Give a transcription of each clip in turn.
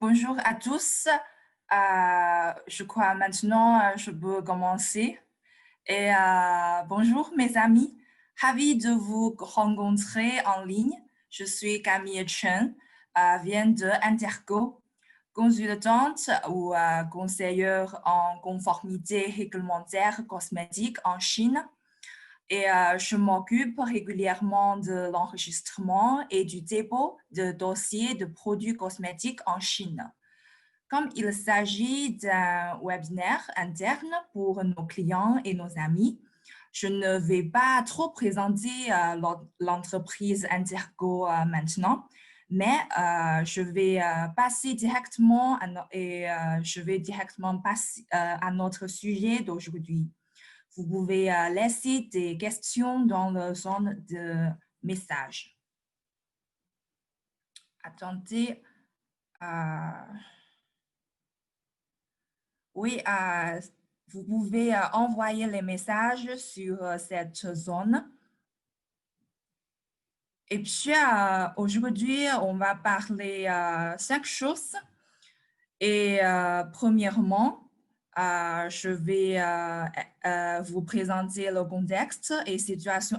Bonjour à tous. Je crois maintenant je peux commencer. Bonjour mes amis, ravi de vous rencontrer en ligne. Je suis Camille Chen, viens de Interco, consultante ou conseillère en conformité réglementaire cosmétique en Chine. Je m'occupe régulièrement de l'enregistrement et du dépôt de dossiers de produits cosmétiques en Chine. Comme il s'agit d'un webinaire interne pour nos clients et nos amis, je ne vais pas trop présenter l'entreprise Interco maintenant, mais je vais passer directement passer à notre sujet d'aujourd'hui. Vous pouvez laisser des questions dans la zone de messages. Attendez. Oui, vous pouvez envoyer les messages sur cette zone. Et puis, aujourd'hui, on va parler 5 choses. Premièrement, je vais vous présenter le contexte et situation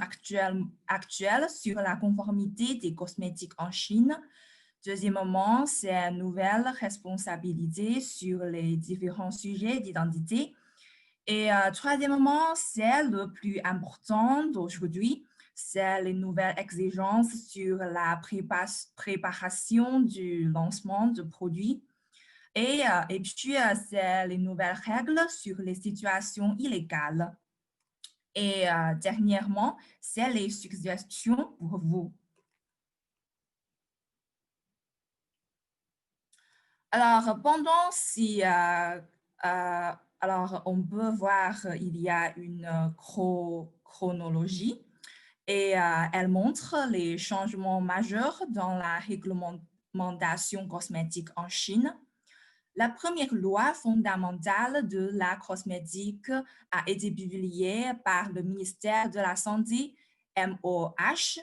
actuelle sur la conformité des cosmétiques en Chine. Deuxièmement, c'est une nouvelle responsabilité sur les différents sujets d'identité. Troisièmement, c'est le plus important d'aujourd'hui, c'est les nouvelles exigences sur la préparation du lancement de produits. C'est les nouvelles règles sur les situations illégales. Dernièrement, c'est les suggestions pour vous. Alors, on peut voir il y a une chronologie et elle montre les changements majeurs dans la réglementation cosmétique en Chine. La première loi fondamentale de la cosmétique a été publiée par le ministère de la Santé, MOH,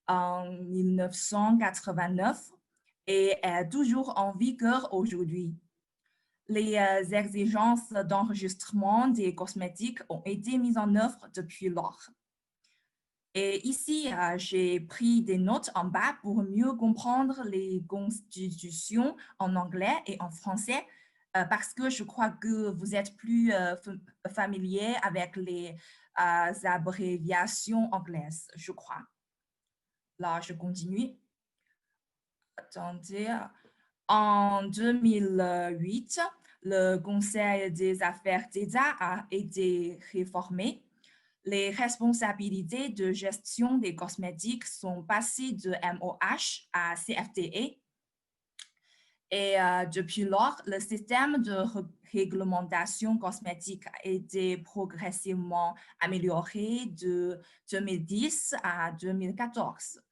en 1989 et est toujours en vigueur aujourd'hui. Les exigences d'enregistrement des cosmétiques ont été mises en œuvre depuis lors. Et ici, j'ai pris des notes en bas pour mieux comprendre les constitutions en anglais et en français parce que je crois que vous êtes plus familier avec les abréviations anglaises, je crois. Là, je continue. Attendez. En 2008, le Conseil des affaires d'État a été réformé. Les responsabilités de gestion des cosmétiques sont passées de MOH à CFDA. Depuis lors, le système de réglementation cosmétique a été progressivement amélioré de 2010 à 2014.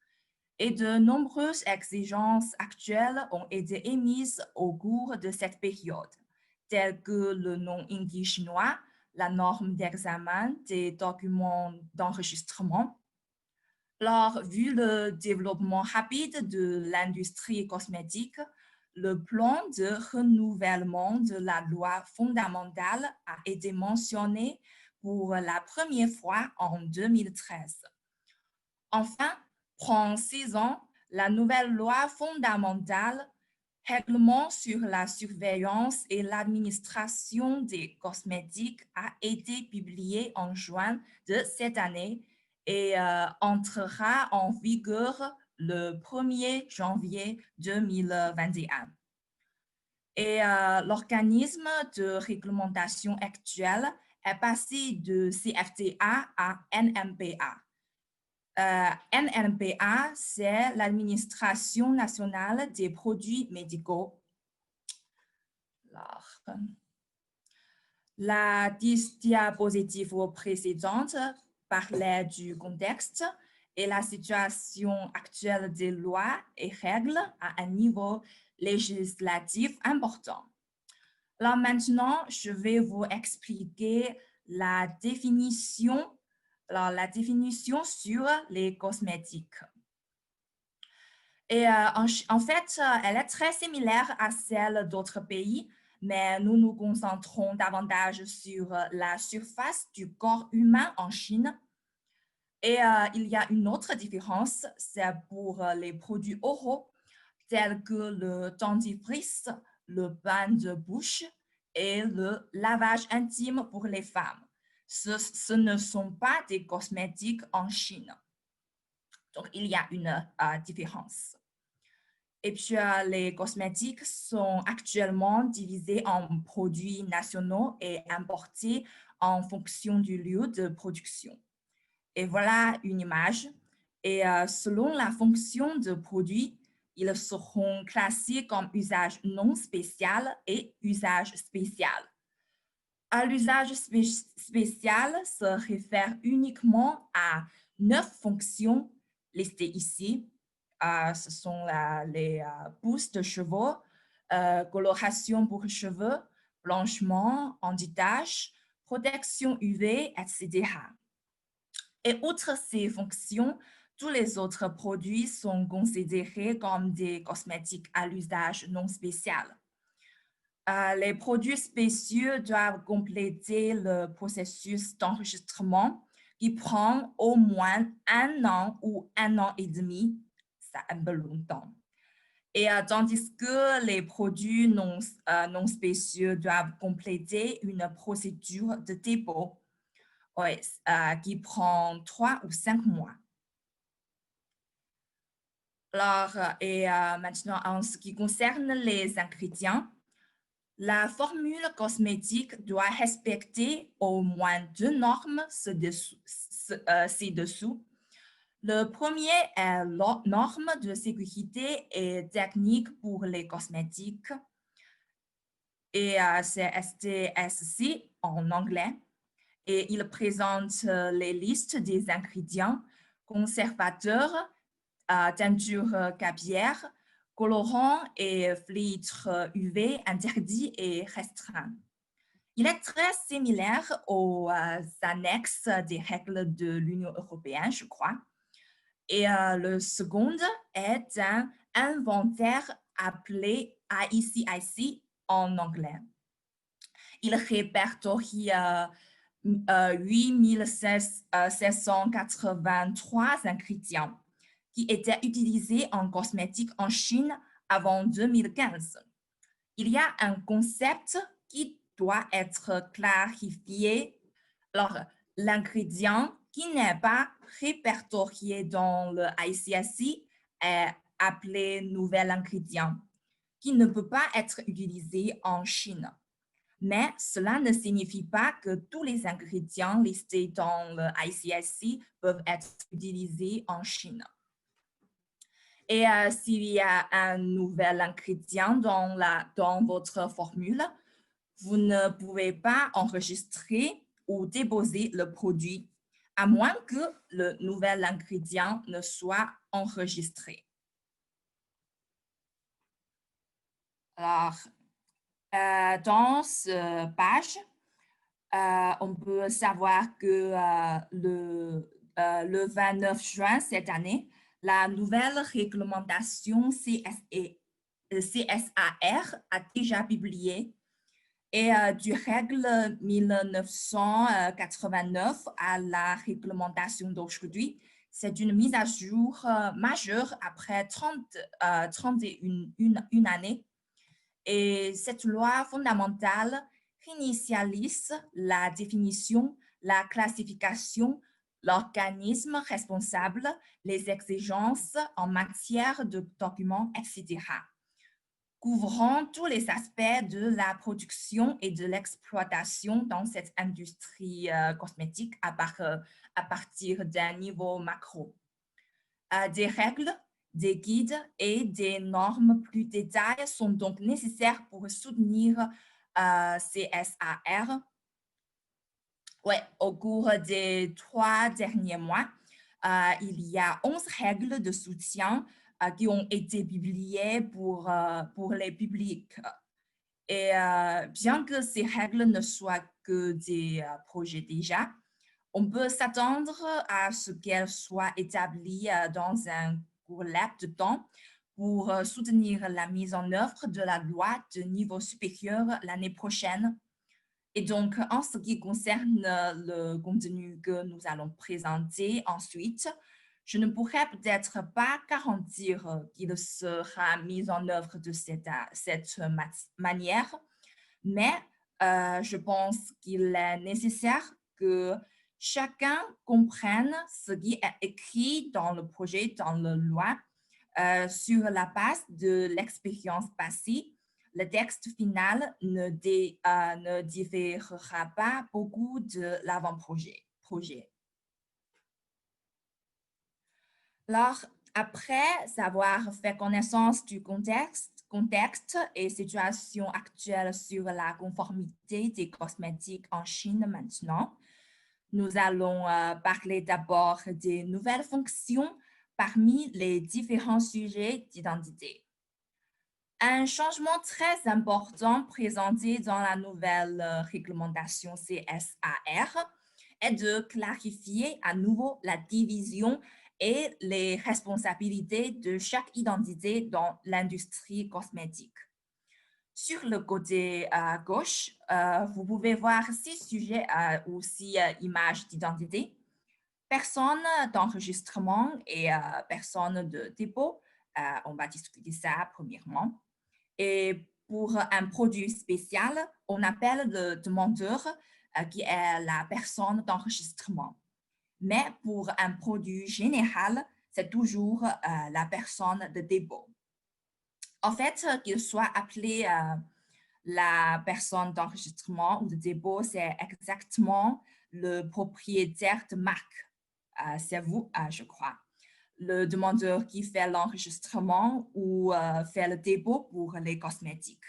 Et de nombreuses exigences actuelles ont été émises au cours de cette période, telles que le nom indie chinois, la norme d'examen des documents d'enregistrement. Alors, vu le développement rapide de l'industrie cosmétique, le plan de renouvellement de la loi fondamentale a été mentionné pour la première fois en 2013. Enfin, prend 6 ans, la nouvelle loi fondamentale Règlement sur la surveillance et l'administration des cosmétiques a été publiée en juin de cette année et entrera en vigueur le 1er janvier 2021. L'organisme de réglementation actuel est passé de CFDA à NMPA. NMPA, c'est l'Administration nationale des produits médicaux. Alors, la diapositive précédente parlait du contexte et la situation actuelle des lois et règles à un niveau législatif important. Alors maintenant, je vais vous expliquer la définition sur les cosmétiques. Et en fait, elle est très similaire à celle d'autres pays, mais nous nous concentrons davantage sur la surface du corps humain en Chine. Et il y a une autre différence, c'est pour les produits oraux, tels que le dentifrice, le bain de bouche et le lavage intime pour les femmes. Ce ne sont pas des cosmétiques en Chine. Donc, il y a une différence. Et puis, les cosmétiques sont actuellement divisés en produits nationaux et importés en fonction du lieu de production. Et voilà une image. Et selon la fonction de produit, ils seront classés comme usage non spécial et usage spécial. À l'usage spécial se réfère uniquement à 9 fonctions listées ici. Ce sont les pousses de cheveux, coloration pour cheveux, blanchiment, anti-taches, protection UV, etc. Et outre ces fonctions, tous les autres produits sont considérés comme des cosmétiques à l'usage non spécial. Les produits spéciaux doivent compléter le processus d'enregistrement qui prend au moins 1 an ou 1 an et demi, ça un peu longtemps. Et tandis que les produits non spéciaux doivent compléter une procédure de dépôt qui prend 3 ou 5 mois. Alors, maintenant, en ce qui concerne les ingrédients, la formule cosmétique doit respecter au moins 2 normes ci-dessous. Le premier est la norme de sécurité et technique pour les cosmétiques et c'est STSC en anglais. Et il présente les listes des ingrédients conservateurs, teinture capillaire, colorants et filtres UV interdits et restreints. Il est très similaire aux annexes des règles de l'Union européenne, je crois. Et le second est un inventaire appelé IECIC en anglais. Il répertorie 8783 ingrédients qui étaient utilisés en cosmétique en Chine avant 2015. Il y a un concept qui doit être clarifié. Alors, l'ingrédient qui n'est pas répertorié dans le ICSI est appelé nouvel ingrédient, qui ne peut pas être utilisé en Chine. Mais cela ne signifie pas que tous les ingrédients listés dans le ICSI peuvent être utilisés en Chine. Et s'il y a un nouvel ingrédient dans votre formule, vous ne pouvez pas enregistrer ou déposer le produit, à moins que le nouvel ingrédient ne soit enregistré. Alors, dans cette page, on peut savoir que le 29 juin cette année, la nouvelle réglementation CSAR a déjà publié et du règle 1989 à la réglementation d'aujourd'hui, c'est une mise à jour majeure après 31 années. Et cette loi fondamentale réinitialise la définition, la classification, l'organisme responsable, les exigences en matière de documents, etc., couvrant tous les aspects de la production et de l'exploitation dans cette industrie cosmétique à partir d'un niveau macro. Des règles, des guides et des normes plus détaillées sont donc nécessaires pour soutenir CSAR. Ouais, au cours des 3 derniers mois, il y a 11 règles de soutien qui ont été publiées pour les publics. Et bien que ces règles ne soient que des projets déjà, on peut s'attendre à ce qu'elles soient établies dans un court laps de temps pour soutenir la mise en œuvre de la loi de niveau supérieur l'année prochaine. Et donc, en ce qui concerne le contenu que nous allons présenter ensuite, je ne pourrais peut-être pas garantir qu'il sera mis en œuvre de cette manière, mais je pense qu'il est nécessaire que chacun comprenne ce qui est écrit dans le projet, dans la loi, sur la base de l'expérience passée. Le texte final ne différera pas beaucoup de l'avant-projet. Alors, après avoir fait connaissance du contexte et situation actuelle sur la conformité des cosmétiques en Chine maintenant, nous allons parler d'abord des nouvelles fonctions parmi les différents sujets d'identité. Un changement très important présenté dans la nouvelle réglementation CSAR est de clarifier à nouveau la division et les responsabilités de chaque identité dans l'industrie cosmétique. Sur le côté gauche, vous pouvez voir 6 sujets ou 6 images d'identité, personnes d'enregistrement et personnes de dépôt. On va discuter ça premièrement. Et pour un produit spécial, on appelle le demandeur qui est la personne d'enregistrement. Mais pour un produit général, c'est toujours la personne de dépôt. En fait, qu'il soit appelé la personne d'enregistrement ou de dépôt, c'est exactement le propriétaire de marque. C'est vous, je crois. Le demandeur qui fait l'enregistrement ou fait le dépôt pour les cosmétiques.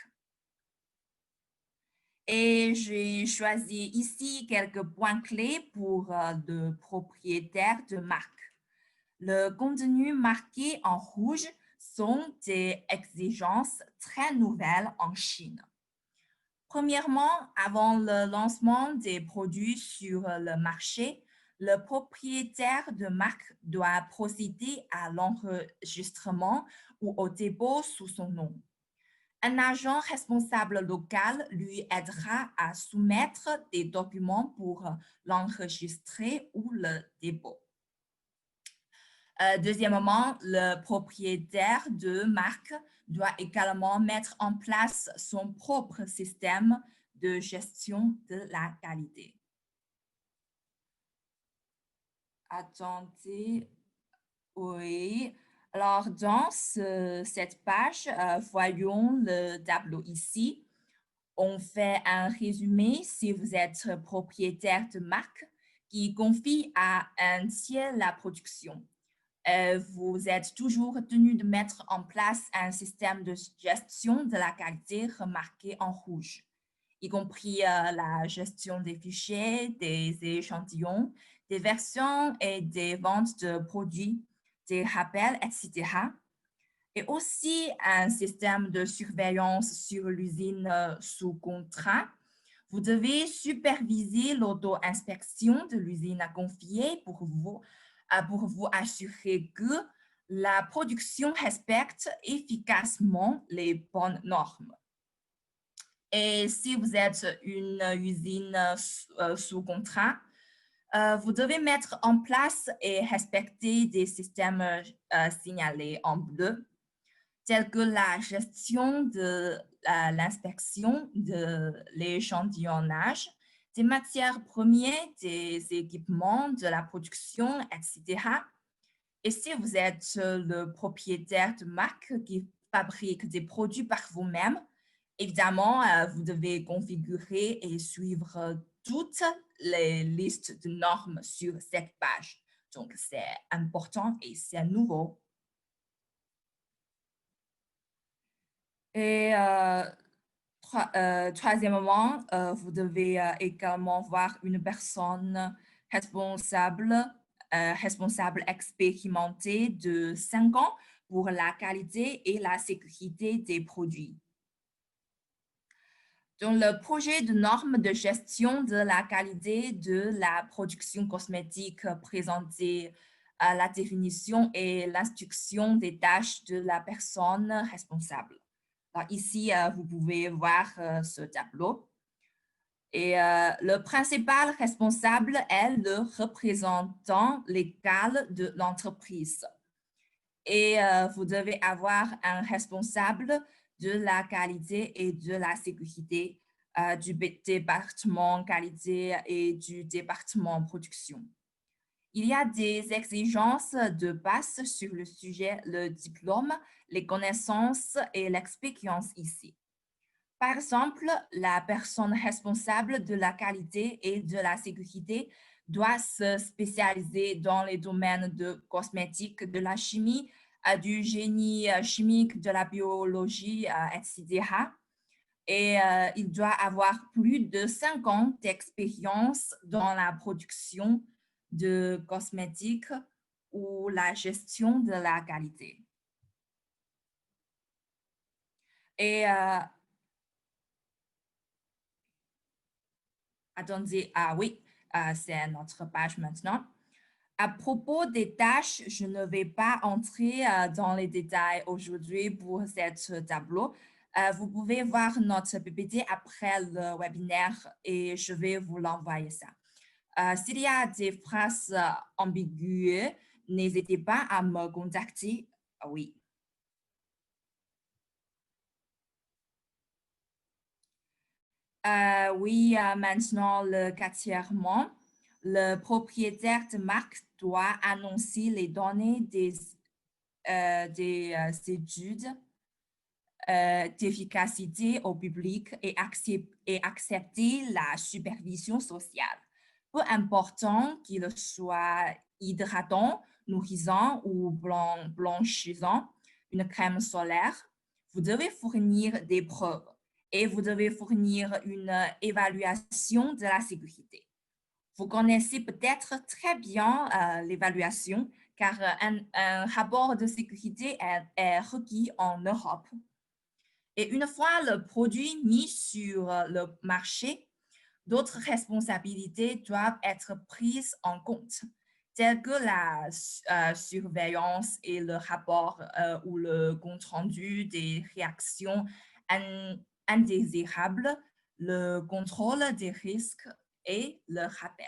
Et j'ai choisi ici quelques points clés pour le propriétaire de marque. Le contenu marqué en rouge sont des exigences très nouvelles en Chine. Premièrement, avant le lancement des produits sur le marché, le propriétaire de marque doit procéder à l'enregistrement ou au dépôt sous son nom. Un agent responsable local lui aidera à soumettre des documents pour l'enregistrer ou le dépôt. Deuxièmement, le propriétaire de marque doit également mettre en place son propre système de gestion de la qualité. Attendez, oui. Alors, dans cette page, voyons le tableau ici. On fait un résumé si vous êtes propriétaire de marque qui confie à un tiers la production. Vous êtes toujours tenu de mettre en place un système de gestion de la qualité remarqué en rouge, y compris la gestion des fichiers, des échantillons, des versions et des ventes de produits, des rappels, etc. Et aussi un système de surveillance sur l'usine sous contrat. Vous devez superviser l'auto-inspection de l'usine à confier pour vous assurer que la production respecte efficacement les bonnes normes. Et si vous êtes une usine sous contrat, vous devez mettre en place et respecter des systèmes signalés en bleu, tels que la gestion de l'inspection de l'échantillonnage, des matières premières, des équipements, de la production, etc. Et si vous êtes le propriétaire de marque qui fabrique des produits par vous-même, évidemment, vous devez configurer et suivre toutes les listes de normes sur cette page. Donc, c'est important et c'est nouveau. Et troisièmement, vous devez également voir une personne responsable expérimentée de 5 ans pour la qualité et la sécurité des produits. Dans le projet de normes de gestion de la qualité de la production cosmétique présenté la définition et l'instruction des tâches de la personne responsable. Alors, ici, vous pouvez voir ce tableau. Et le principal responsable est le représentant légal de l'entreprise. Et vous devez avoir un responsable de la qualité et de la sécurité du département qualité et du département production. Il y a des exigences de base sur le sujet, le diplôme, les connaissances et l'expérience ici. Par exemple, la personne responsable de la qualité et de la sécurité doit se spécialiser dans les domaines de cosmétique, de la chimie, du génie chimique, de la biologie, etc. Et il doit avoir plus de 5 ans d'expérience dans la production de cosmétiques ou la gestion de la qualité. Et attendez, oui, c'est notre page maintenant. À propos des tâches, je ne vais pas entrer dans les détails aujourd'hui pour ce tableau. Vous pouvez voir notre PPT après le webinaire et je vais vous l'envoyer ça. S'il y a des phrases ambiguës, n'hésitez pas à me contacter. Oui. Oui, maintenant le quatrièmement, le propriétaire de marque doit annoncer les données des études d'efficacité au public et accepter la supervision sociale. Peu important qu'il soit hydratant, nourrissant ou blanchissant, une crème solaire, vous devez fournir des preuves et vous devez fournir une évaluation de la sécurité. Vous connaissez peut-être très bien l'évaluation car un rapport de sécurité est requis en Europe. Et une fois le produit mis sur le marché, d'autres responsabilités doivent être prises en compte, telles que la surveillance et le rapport ou le compte-rendu des réactions indésirables, le contrôle des risques et le rappel.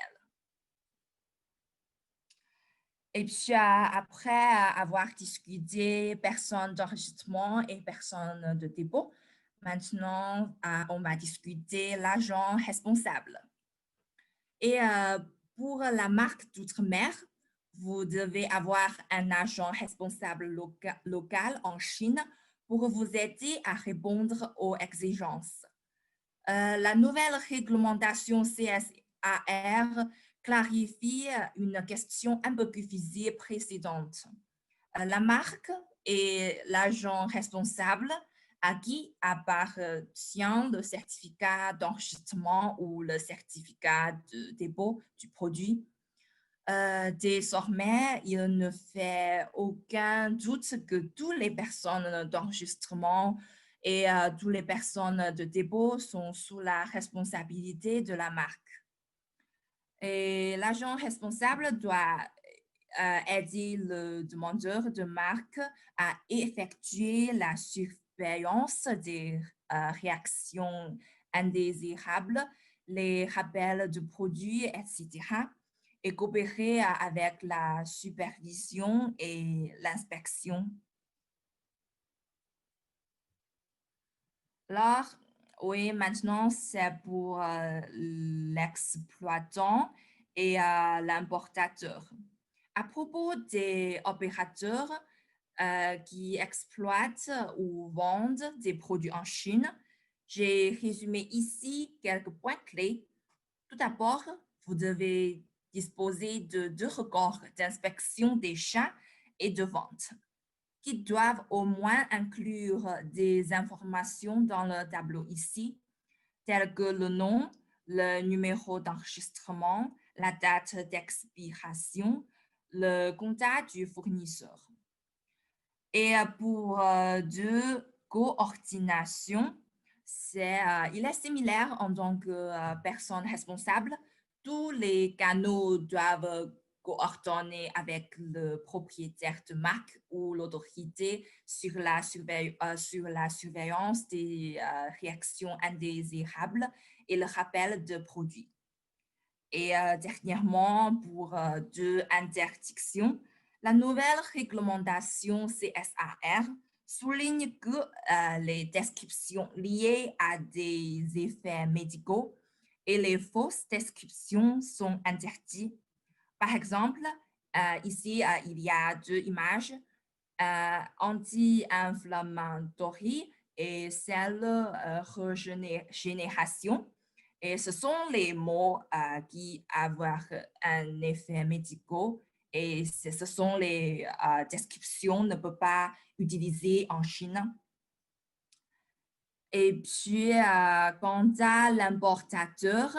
Et puis, après avoir discuté personnes d'enregistrement et personnes de dépôt, maintenant, on va discuter l'agent responsable. Et pour la marque d'outre-mer, vous devez avoir un agent responsable local en Chine pour vous aider à répondre aux exigences. La nouvelle réglementation CSAR clarifie une question un peu confusée précédente. La marque et l'agent responsable à qui appartient le certificat d'enregistrement ou le certificat de dépôt du produit. Désormais, il ne fait aucun doute que toutes les personnes d'enregistrement et toutes les personnes de dépôt sont sous la responsabilité de la marque. Et l'agent responsable doit aider le demandeur de marque à effectuer la surveillance des réactions indésirables, les rappels de produits, etc., et coopérer avec la supervision et l'inspection. Alors, oui, maintenant, c'est pour l'exploitant et l'importateur. À propos des opérateurs qui exploitent ou vendent des produits en Chine, j'ai résumé ici quelques points clés. Tout d'abord, vous devez disposer de 2 records d'inspection des champs et de vente qui doivent au moins inclure des informations dans le tableau ici, telles que le nom, le numéro d'enregistrement, la date d'expiration, le contact du fournisseur. Et pour de coordination, il est similaire en tant que personne responsable. Tous les canaux doivent coordonner avec le propriétaire de marque ou l'autorité sur la surveillance des réactions indésirables et le rappel de produits. Et dernièrement, pour deux interdictions, la nouvelle réglementation CSAR souligne que les descriptions liées à des effets médicaux et les fausses descriptions sont interdites. Par exemple, ici, il y a deux images, anti-inflammatoires et celle régénération. Et ce sont les mots qui avoir un effet médical et ce sont les descriptions ne peut pas utiliser en Chine. Et puis, quant à l'importateur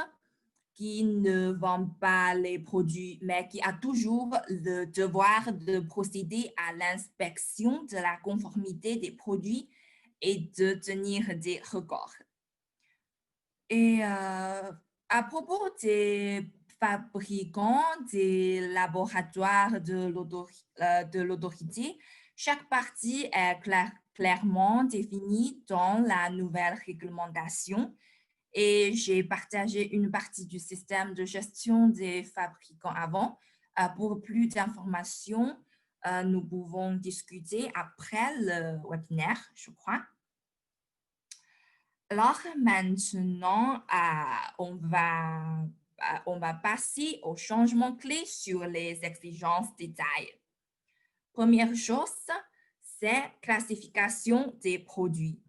qui ne vend pas les produits, mais qui a toujours le devoir de procéder à l'inspection de la conformité des produits et de tenir des records. Et à propos des fabricants, des laboratoires de l'autorité, chaque partie est clairement définie dans la nouvelle réglementation et j'ai partagé une partie du système de gestion des fabricants avant. Pour plus d'informations, nous pouvons discuter après le webinaire, je crois. Alors maintenant, on va passer aux changements clés sur les exigences détail. Première chose, c'est classification des produits.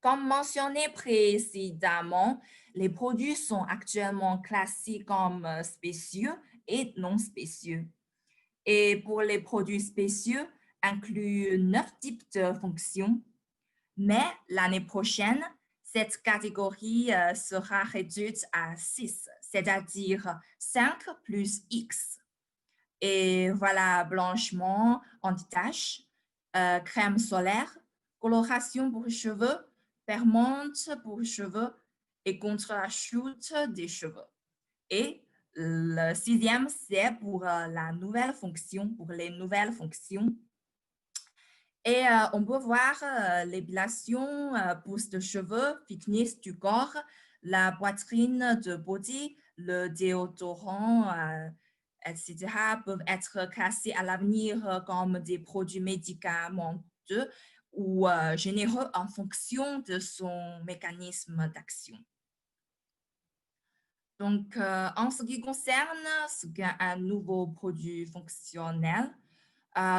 Comme mentionné précédemment, les produits sont actuellement classés comme spécieux et non spécieux. Et pour les produits spécieux, inclut 9 types de fonctions. Mais l'année prochaine, cette catégorie sera réduite à 6, c'est-à-dire 5 plus X. Et voilà, blanchiment, anti-tache, crème solaire, coloration pour cheveux, permanente pour cheveux et contre la chute des cheveux. Et le 6e, c'est pour la nouvelle fonction, pour les nouvelles fonctions. Et on peut voir l'épilation, pousse de cheveux, fitness du corps, la poitrine de body, le déodorant, etc. peuvent être classés à l'avenir comme des produits médicamenteux ou généreux en fonction de son mécanisme d'action. Donc, en ce qui concerne ce qu'est un nouveau produit fonctionnel,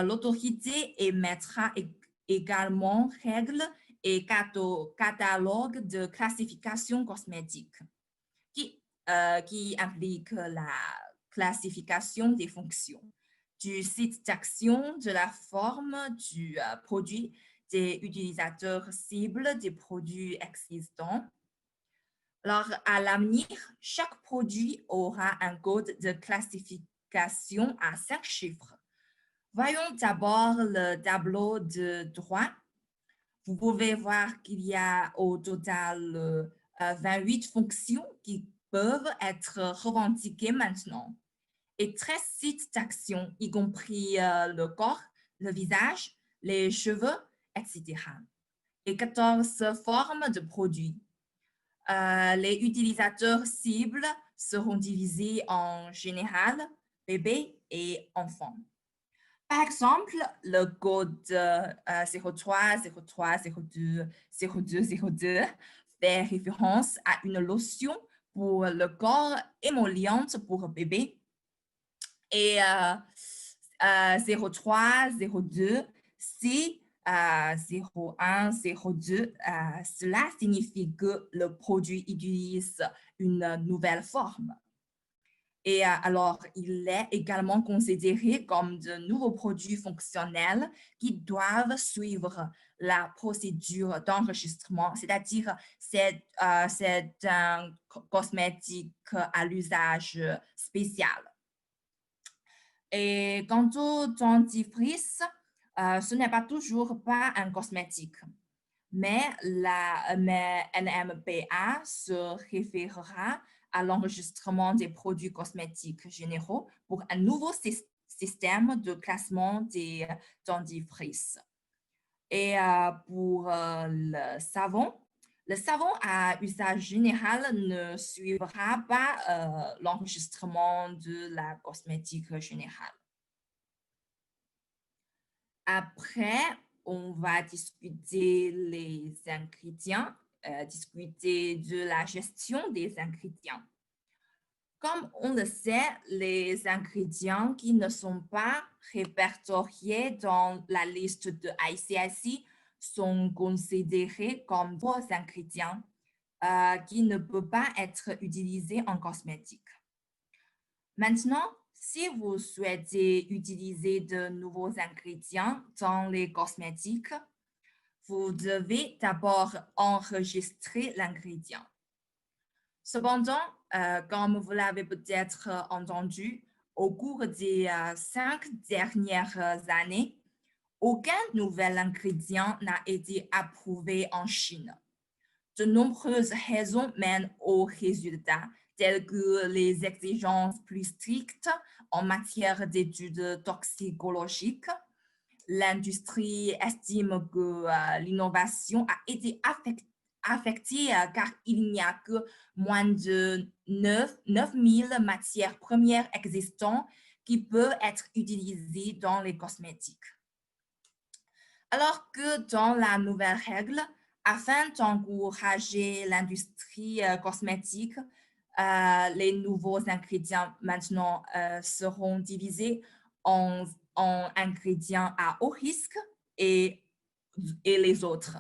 l'autorité émettra également règles et catalogues de classification cosmétique qui impliquent la classification des fonctions, du site d'action, de la forme du produit, des utilisateurs cibles des produits existants. Alors, à l'avenir, chaque produit aura un code de classification à 5 chiffres. Voyons d'abord le tableau de droite. Vous pouvez voir qu'il y a au total 28 fonctions qui peuvent être revendiquées maintenant et 13 sites d'action, y compris le corps, le visage, les cheveux, etc. Et 14 formes de produits. Les utilisateurs cibles seront divisés en général, bébé et enfant. Par exemple, le code 03, 03, 02, 02, 02 fait référence à une lotion pour le corps émolliente pour bébé. Et 03, 02, c'est 01, 02. Cela signifie que le produit utilise une nouvelle forme. Et alors, il est également considéré comme de nouveaux produits fonctionnels qui doivent suivre la procédure d'enregistrement, c'est-à-dire c'est un cosmétique à l'usage spécial. Et quant au dentifrice, ce n'est pas toujours pas un cosmétique, mais la NMPA se référera à l'enregistrement des produits cosmétiques généraux pour un nouveau système de classement des dentifrices. Et pour le savon à usage général ne suivra pas l'enregistrement de la cosmétique générale. Après, on va discuter les ingrédients, discuter de la gestion des ingrédients. Comme on le sait, les ingrédients qui ne sont pas répertoriés dans la liste de ICIC sont considérés comme faux ingrédients qui ne peuvent pas être utilisés en cosmétique. Maintenant, si vous souhaitez utiliser de nouveaux ingrédients dans les cosmétiques, vous devez d'abord enregistrer l'ingrédient. Cependant, comme vous l'avez peut-être entendu, au cours des 5 dernières années, aucun nouvel ingrédient n'a été approuvé en Chine. De nombreuses raisons mènent aux résultats, tels que les exigences plus strictes en matière d'études toxicologiques. L'industrie estime que l'innovation a été affectée car il n'y a que moins de 9 000 matières premières existantes qui peuvent être utilisées dans les cosmétiques. Alors que dans la nouvelle règle, afin d'encourager l'industrie cosmétique, les nouveaux ingrédients maintenant seront divisés en ingrédients à haut risque et les autres.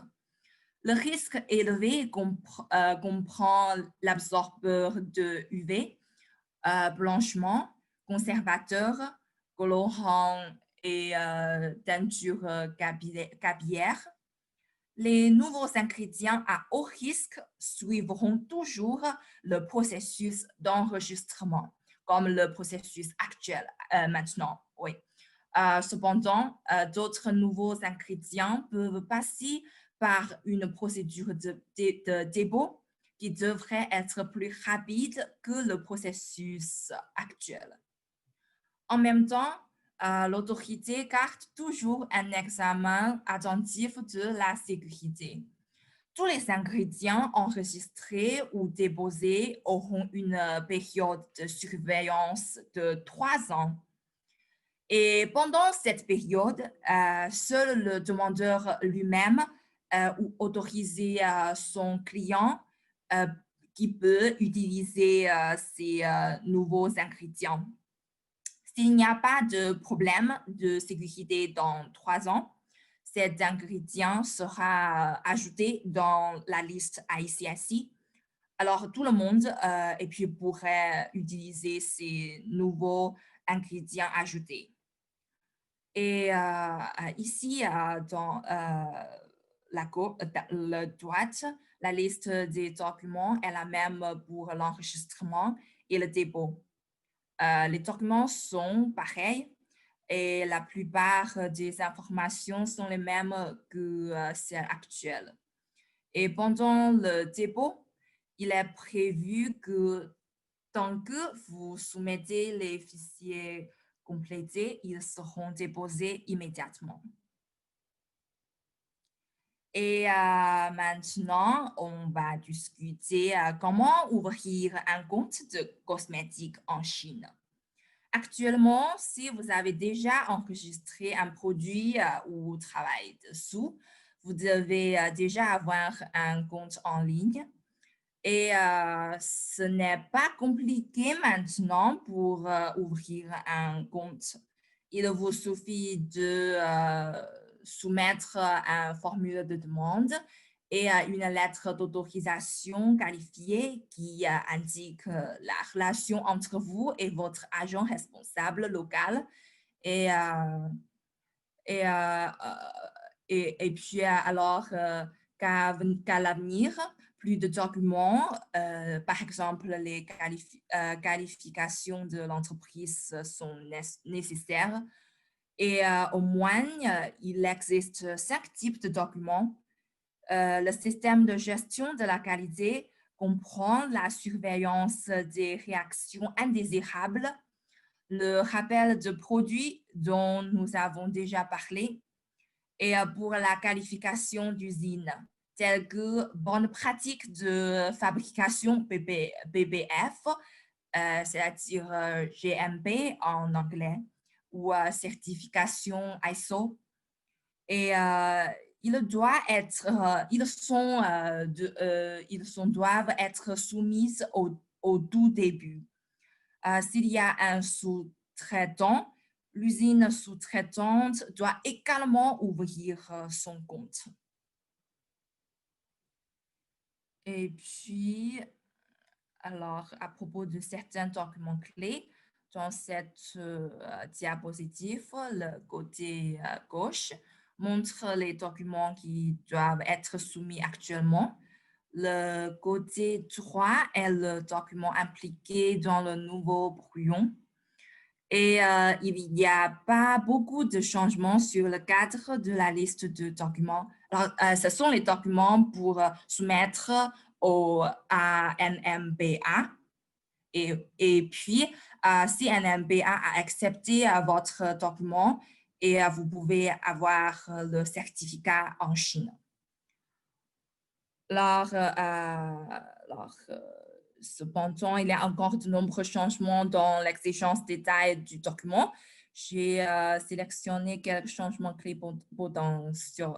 Le risque élevé comprend l'absorbeur de UV, blanchiment, conservateur, colorant et teinture capillaire. Les nouveaux ingrédients à haut risque suivront toujours le processus d'enregistrement, comme le processus actuel maintenant. Oui. Cependant, d'autres nouveaux ingrédients peuvent passer par une procédure de dépôt qui devrait être plus rapide que le processus actuel. En même temps, l'autorité garde toujours un examen attentif de la sécurité. Tous les ingrédients enregistrés ou déposés auront une période de surveillance de 3 ans. Et pendant cette période, seul le demandeur lui-même ou autoriser son client qui peut utiliser ces nouveaux ingrédients. S'il n'y a pas de problème de sécurité dans 3 ans, cet ingrédient sera ajouté dans la liste ICIC. Alors, tout le monde pourrait utiliser ces nouveaux ingrédients ajoutés. Et ici, dans la droite, la liste des documents est la même pour l'enregistrement et le dépôt. Les documents sont pareils et la plupart des informations sont les mêmes que celles actuelles. Et pendant le dépôt, il est prévu que tant que vous soumettez les fichiers complétés, ils seront déposés immédiatement. Et maintenant, on va discuter comment ouvrir un compte de cosmétique en Chine. Actuellement, si vous avez déjà enregistré un produit ou travaillez dessous, vous devez déjà avoir un compte en ligne. Et ce n'est pas compliqué maintenant pour ouvrir un compte. Il vous suffit de soumettre un formulaire de demande et une lettre d'autorisation qualifiée qui indique la relation entre vous et votre agent responsable local. Et puis alors qu'à l'avenir, plus de documents, par exemple les qualifications de l'entreprise sont nécessaires. Et au moins, il existe 5 types de documents. Le système de gestion de la qualité comprend la surveillance des réactions indésirables, le rappel de produits dont nous avons déjà parlé, et pour la qualification d'usine, telles que bonnes pratiques de fabrication BBF, c'est-à-dire GMP en anglais, ou certification ISO. Et doivent être soumises au tout début. S'il y a un sous-traitant, l'usine sous-traitante doit également ouvrir son compte. Et puis, alors, à propos de certains documents clés, dans cette diapositive, le côté gauche montre les documents qui doivent être soumis actuellement. Le côté droit est le document impliqué dans le nouveau brouillon. Et il n'y a pas beaucoup de changements sur le cadre de la liste de documents. Alors, ce sont les documents pour soumettre au ANMBA. Et puis, si NMBA a accepté votre document, et vous pouvez avoir le certificat en Chine. Cependant, il y a encore de nombreux changements dans l'exigence détail du document. J'ai sélectionné quelques changements clés potentiels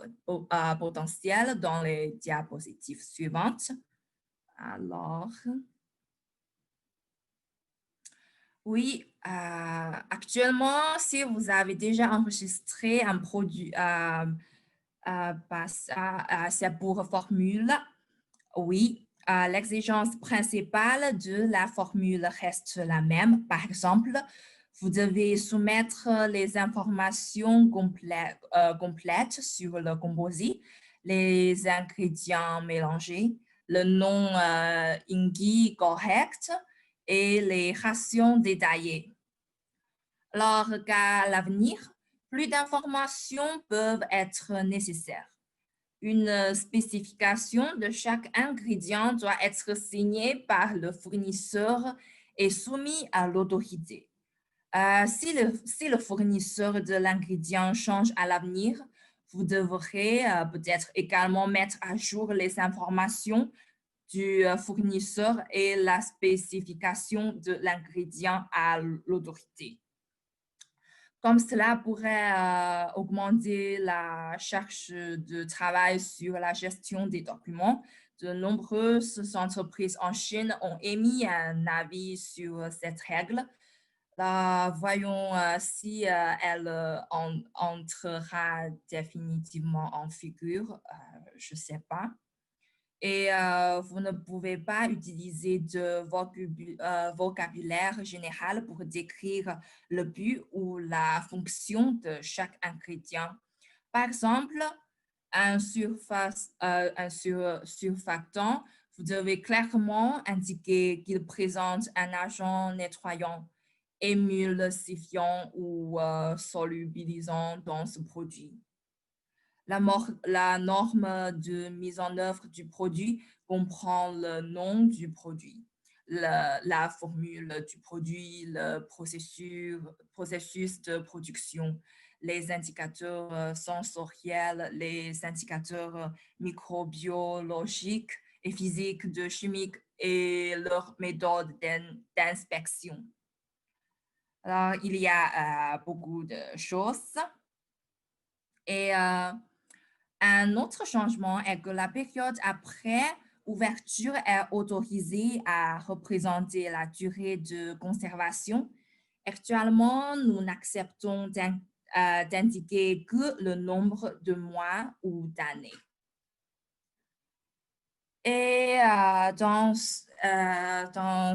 dans les diapositives suivantes. Alors, oui, actuellement, si vous avez déjà enregistré un produit, c'est pour formule, oui. L'exigence principale de la formule reste la même. Par exemple, vous devez soumettre les informations complètes sur le composé, les ingrédients mélangés, le nom INGI correct et les rations détaillées. Alors qu'à l'avenir, plus d'informations peuvent être nécessaires. Une spécification de chaque ingrédient doit être signée par le fournisseur et soumise à l'autorité. Si le fournisseur de l'ingrédient change à l'avenir, vous devrez peut-être également mettre à jour les informations du fournisseur et la spécification de l'ingrédient à l'autorité. Comme cela pourrait augmenter la charge de travail sur la gestion des documents, de nombreuses entreprises en Chine ont émis un avis sur cette règle. Voyons si elle entrera définitivement en figure, je ne sais pas. Et vous ne pouvez pas utiliser de vocabulaire général pour décrire le but ou la fonction de chaque ingrédient. Par exemple, un surfactant, vous devez clairement indiquer qu'il présente un agent nettoyant, émulsifiant ou solubilisant dans ce produit. La norme de mise en œuvre du produit comprend le nom du produit, la formule du produit, le processus de production, les indicateurs sensoriels, les indicateurs microbiologiques et physiques de chimique et leur méthode d'inspection. Alors, il y a beaucoup de choses. Et un autre changement est que la période après ouverture est autorisée à représenter la durée de conservation. Actuellement, nous n'acceptons d'indiquer que le nombre de mois ou d'années. Et dans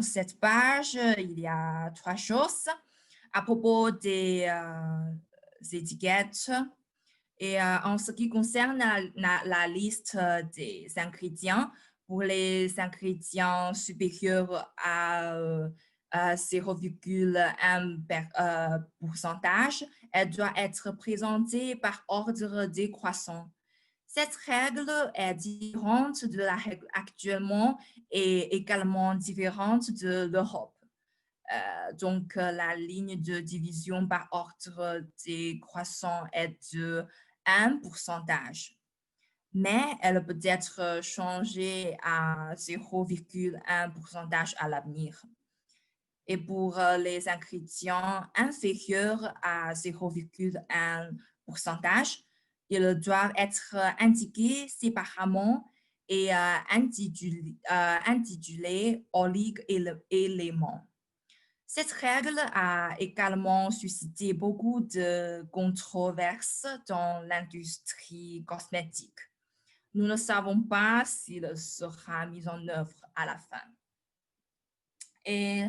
cette page, il y a 3 choses à propos des étiquettes. Et en ce qui concerne la liste des ingrédients, pour les ingrédients supérieurs à 0,1%, elle doit être présentée par ordre décroissant. Cette règle est différente de la règle actuellement et également différente de l'Europe. Donc, la ligne de division par ordre décroissant est de 1 pourcentage, mais elle peut être changée à 0,1 pourcentage à l'avenir. Et pour les ingrédients inférieurs à 0,1 pourcentage, ils doivent être indiqués séparément et intitulés oligo-éléments. Cette règle a également suscité beaucoup de controverses dans l'industrie cosmétique. Nous ne savons pas s'il sera mis en œuvre à la fin. Et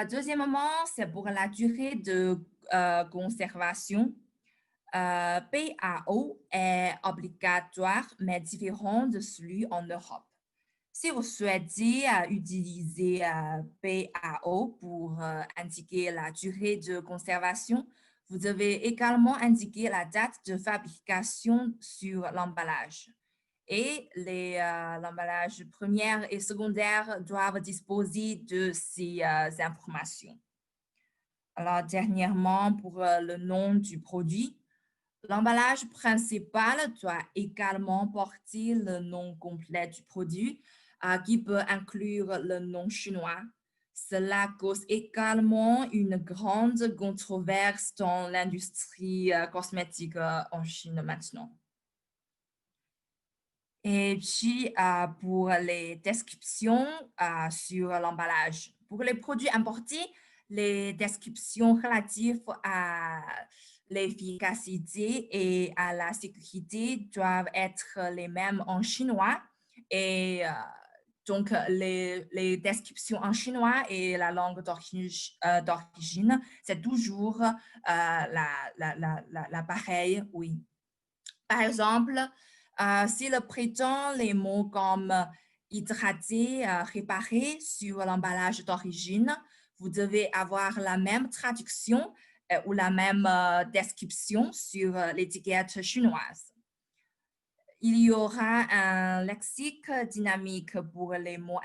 deuxièmement, c'est pour la durée de conservation. PAO est obligatoire, mais différent de celui en Europe. Si vous souhaitez utiliser PAO pour indiquer la durée de conservation, vous devez également indiquer la date de fabrication sur l'emballage. Et les emballages premières et secondaires doivent disposer de ces informations. Alors, dernièrement, pour le nom du produit, l'emballage principal doit également porter le nom complet du produit qui peut inclure le nom chinois. Cela cause également une grande controverse dans l'industrie cosmétique en Chine maintenant. Et puis, pour les descriptions sur l'emballage. Pour les produits importés, les descriptions relatives à l'efficacité et à la sécurité doivent être les mêmes en chinois. Et donc, les descriptions en chinois et la langue d'origine, c'est toujours la pareille, oui. Par exemple, s'il prétend les mots comme hydrater, réparer sur l'emballage d'origine, vous devez avoir la même traduction ou la même description sur l'étiquette chinoise. Il y aura un lexique dynamique pour les mots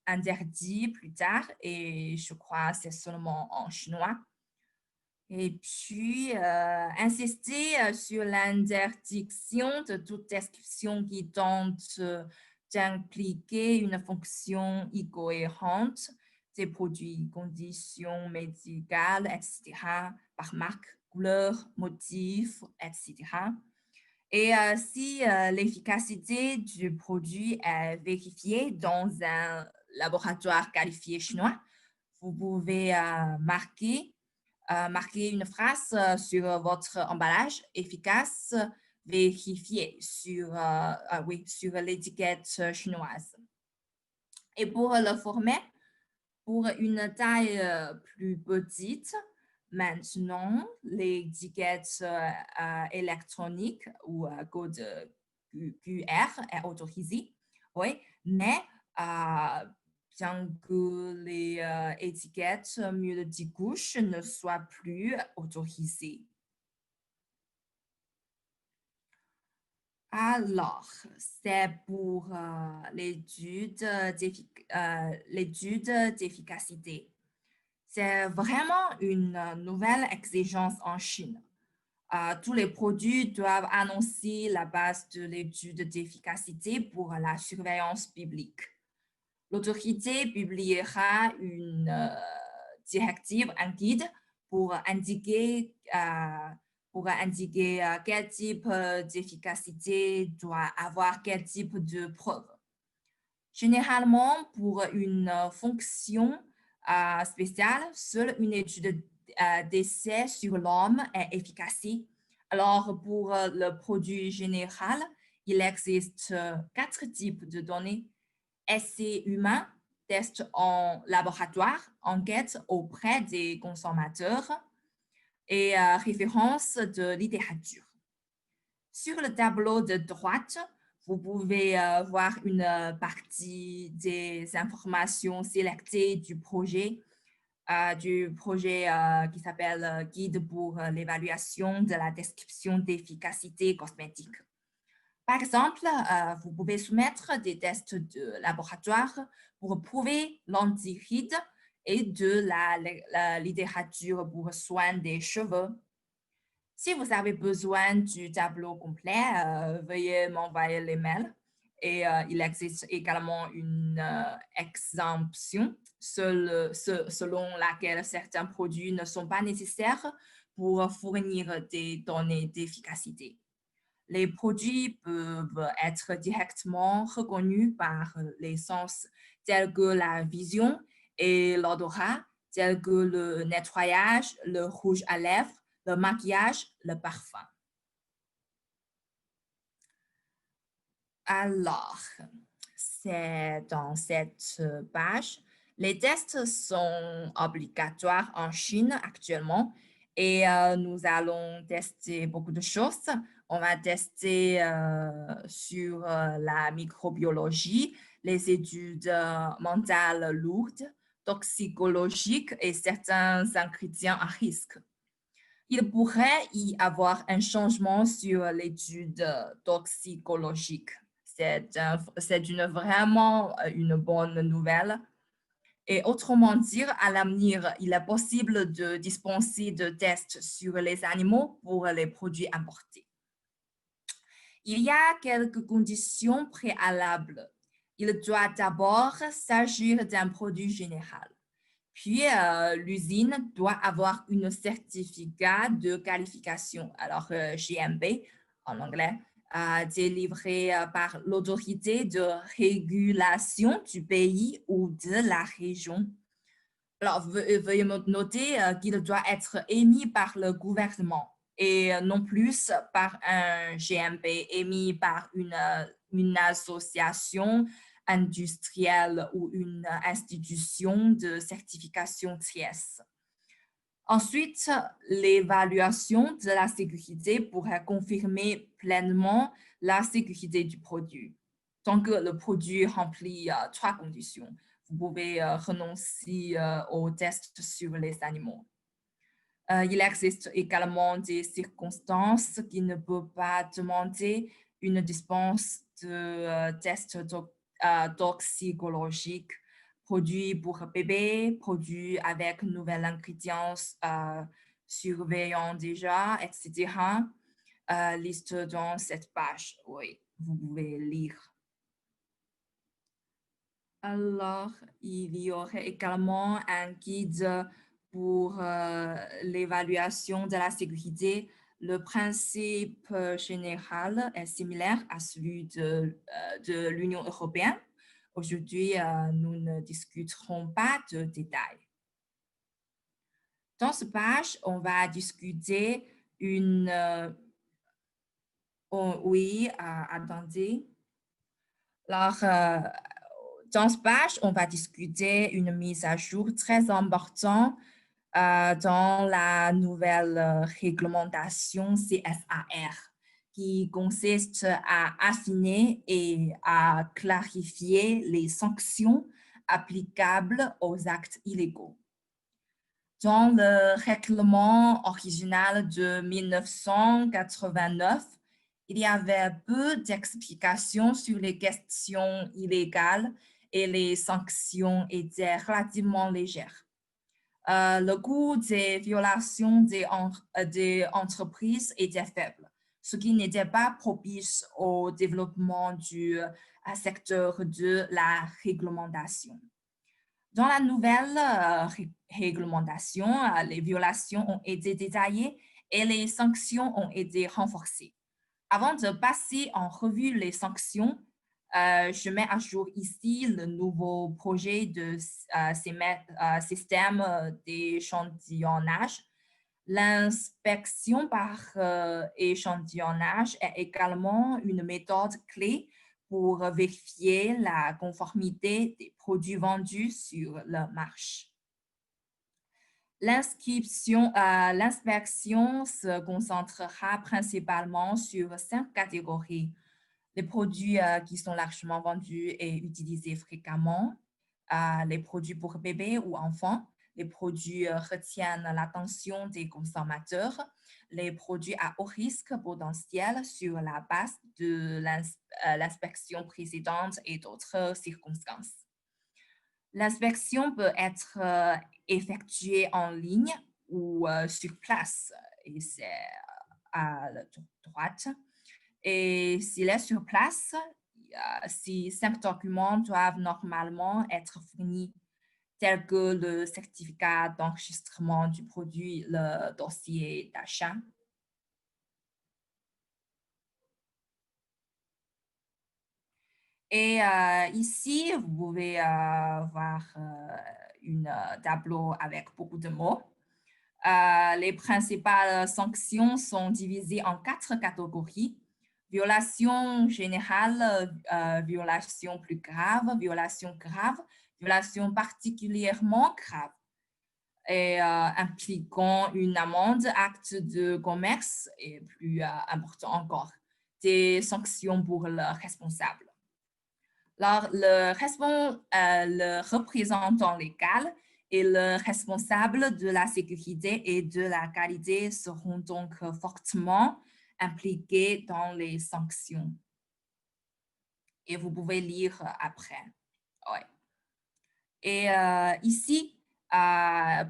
interdits plus tard et je crois que c'est seulement en chinois. Et puis, insister sur l'interdiction de toute description qui tente d'impliquer une fonction incohérente des produits, conditions médicales, etc., par marque, couleur, motif, etc. Et si l'efficacité du produit est vérifiée dans un laboratoire qualifié chinois, vous pouvez marquer une phrase sur votre emballage efficace vérifié sur l'étiquette chinoise. Et pour le format, pour une taille plus petite, maintenant, l'étiquette électronique ou code QR est autorisée, oui, mais bien que les étiquettes multicouches ne soient plus autorisées. Alors, c'est pour l'étude d'efficacité. C'est vraiment une nouvelle exigence en Chine. Tous les produits doivent annoncer la base de l'étude d'efficacité pour la surveillance publique. L'autorité publiera une directive, un guide pour indiquer quel type d'efficacité doit avoir quel type de preuve. Généralement, pour une fonction spéciale, seule une étude d'essai sur l'homme est efficace. Alors, pour le produit général, il existe 4 types de données. Essais humains, tests en laboratoire, enquêtes auprès des consommateurs et références de littérature. Sur le tableau de droite, vous pouvez voir une partie des informations sélectées du projet qui s'appelle Guide pour l'évaluation de la description d'efficacité cosmétique. Par exemple, vous pouvez soumettre des tests de laboratoire pour prouver l'antiride et de la littérature pour soin des cheveux. Si vous avez besoin du tableau complet, veuillez m'envoyer les mails. Et il existe également une exemption selon laquelle certains produits ne sont pas nécessaires pour fournir des données d'efficacité. Les produits peuvent être directement reconnus par les sens tels que la vision et l'odorat, tels que le nettoyage, le rouge à lèvres, le maquillage, le parfum. Alors, c'est dans cette page. Les tests sont obligatoires en Chine actuellement et nous allons tester beaucoup de choses. On va tester sur la microbiologie, les études mentales lourdes, toxicologiques et certains ingrédients à risque. Il pourrait y avoir un changement sur l'étude toxicologique. C'est vraiment une bonne nouvelle. Et autrement dire, à l'avenir, il est possible de dispenser de tests sur les animaux pour les produits importés. Il y a quelques conditions préalables. Il doit d'abord s'agir d'un produit général. Puis, l'usine doit avoir un certificat de qualification, alors GMP en anglais, délivré par l'autorité de régulation du pays ou de la région. Alors, veuillez noter qu'il doit être émis par le gouvernement et non plus par un GMP émis par une association industrielle ou une institution de certification TS. Ensuite, l'évaluation de la sécurité pourrait confirmer pleinement la sécurité du produit. Tant que le produit remplit 3 conditions, vous pouvez renoncer aux tests sur les animaux. Il existe également des circonstances qui ne peuvent pas demander une dispense de tests toxicologiques, produits pour bébés, produits avec nouvelles ingrédients surveillant déjà, etc. Liste dans cette page, oui, vous pouvez lire. Alors, il y aurait également un guide pour l'évaluation de la sécurité. Le principe général est similaire à celui de l'Union européenne. Aujourd'hui, nous ne discuterons pas de détails. Dans cette page, on va discuter attendez. Alors, dans cette page, on va discuter une mise à jour très importante dans la nouvelle réglementation CSAR qui consiste à affiner et à clarifier les sanctions applicables aux actes illégaux. Dans le règlement original de 1989, il y avait peu d'explications sur les questions illégales et les sanctions étaient relativement légères. Le coût des violations des entreprises était faible, ce qui n'était pas propice au développement du secteur de la réglementation. Dans la nouvelle réglementation, les violations ont été détaillées et les sanctions ont été renforcées. Avant de passer en revue les sanctions, je mets à jour ici le nouveau projet de système d'échantillonnage. L'inspection par échantillonnage est également une méthode clé pour vérifier la conformité des produits vendus sur le marché. L'inspection se concentrera principalement sur 5 catégories. Les produits qui sont largement vendus et utilisés fréquemment, les produits pour bébés ou enfants, les produits retiennent l'attention des consommateurs, les produits à haut risque potentiel sur la base de l'inspection précédente et d'autres circonstances. L'inspection peut être effectuée en ligne ou sur place, et c'est à la droite. Et s'il est sur place, ces 5 documents doivent normalement être fournis, tels que le certificat d'enregistrement du produit, le dossier d'achat. Et ici, vous pouvez voir un tableau avec beaucoup de mots. Les principales sanctions sont divisées en 4 catégories. Violation générale, violation plus grave, violation grave, violation particulièrement grave, et impliquant une amende, acte de commerce et plus important encore, des sanctions pour le responsable. Alors, le représentant légal et le responsable de la sécurité et de la qualité seront donc fortement impliqués dans les sanctions. Et vous pouvez lire après. Ouais. Et ici,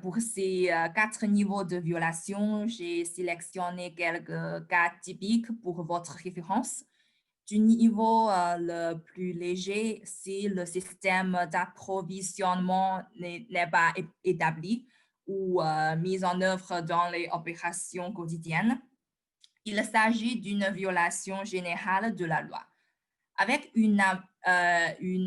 pour ces 4 niveaux de violation, j'ai sélectionné quelques cas typiques pour votre référence. Du niveau le plus léger, si le système d'approvisionnement n'est pas établi ou mis en œuvre dans les opérations quotidiennes, il s'agit d'une violation générale de la loi. Avec une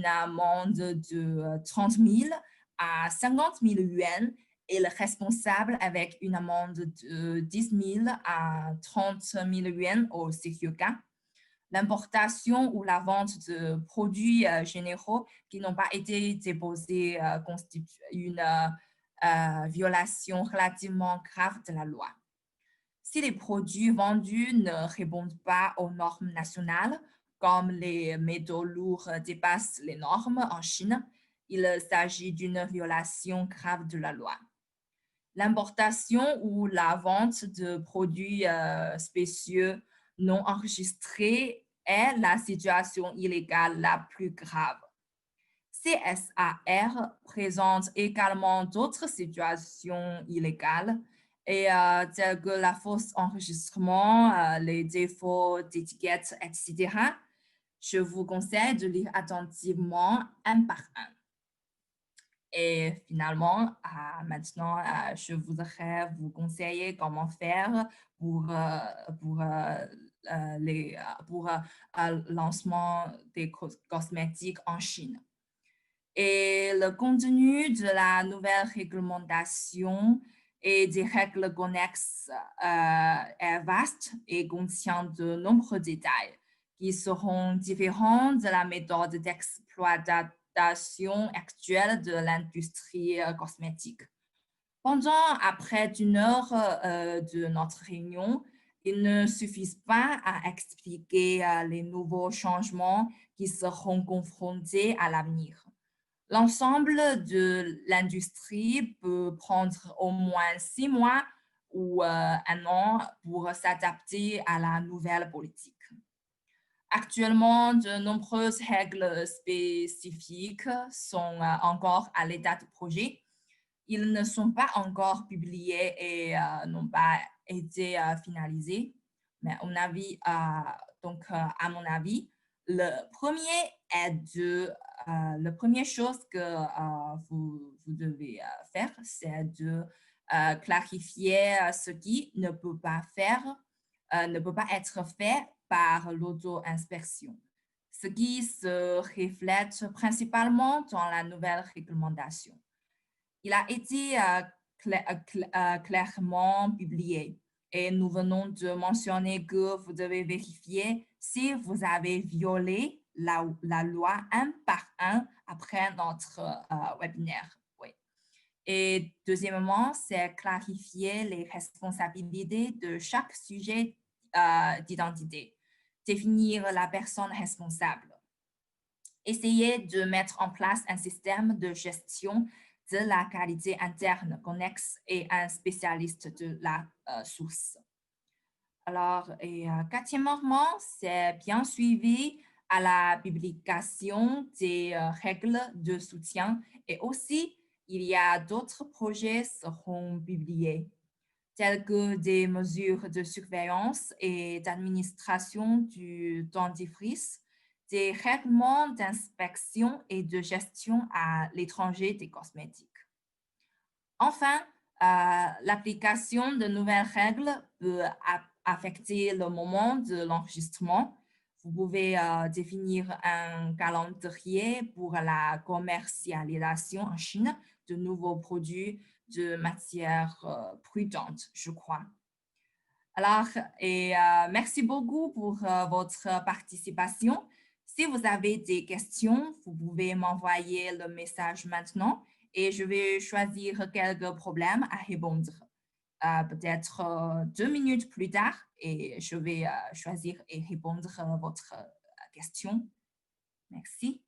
amende de 30 000 à 50 000 yuan et le responsable avec une amende de 10 000 à 30 000 yuan au sérieux cas. L'importation ou la vente de produits généraux qui n'ont pas été déposés constitue une violation relativement grave de la loi. Si les produits vendus ne répondent pas aux normes nationales, comme les métaux lourds dépassent les normes en Chine, il s'agit d'une violation grave de la loi. L'importation ou la vente de produits spéciaux non enregistrés est la situation illégale la plus grave. CSAR présente également d'autres situations illégales, et telles que la fausse enregistrement, les défauts d'étiquettes, etc. Je vous conseille de lire attentivement un par un. Et finalement, maintenant, je voudrais vous conseiller comment faire pour le lancement des cosmétiques en Chine. Et le contenu de la nouvelle réglementation et des règles connexes est vaste et contient de nombreux détails qui seront différents de la méthode d'exploitation actuelle de l'industrie cosmétique. Pendant près d'une heure de notre réunion, il ne suffit pas à expliquer les nouveaux changements qui seront confrontés à l'avenir. L'ensemble de l'industrie peut prendre au moins 6 mois ou 1 an pour s'adapter à la nouvelle politique. Actuellement, de nombreuses règles spécifiques sont encore à l'état de projet. Ils ne sont pas encore publiés et n'ont pas été finalisés. Mais à mon avis, la première chose que vous devez faire, c'est de clarifier ce qui ne peut pas être fait par l'auto-inspection, ce qui se reflète principalement dans la nouvelle réglementation. Il a été clairement publié et nous venons de mentionner que vous devez vérifier si vous avez violé la loi un par un après notre webinaire. Oui. Et deuxièmement, c'est clarifier les responsabilités de chaque sujet d'identité, définir la personne responsable. Essayer de mettre en place un système de gestion de la qualité interne connexe et un spécialiste de la source. Alors, quatrièmement, c'est bien suivi à la publication des règles de soutien et aussi, il y a d'autres projets seront publiés, tels que des mesures de surveillance et d'administration du dentifrice, des règlements d'inspection et de gestion à l'étranger des cosmétiques. Enfin, l'application de nouvelles règles peut affecter le moment de l'enregistrement. Vous pouvez définir un calendrier pour la commercialisation en Chine de nouveaux produits de matière prudente, je crois. Alors, merci beaucoup pour votre participation. Si vous avez des questions, vous pouvez m'envoyer le message maintenant et je vais choisir quelques problèmes à répondre. Peut-être 2 minutes plus tard et je vais choisir et répondre à votre question. Merci.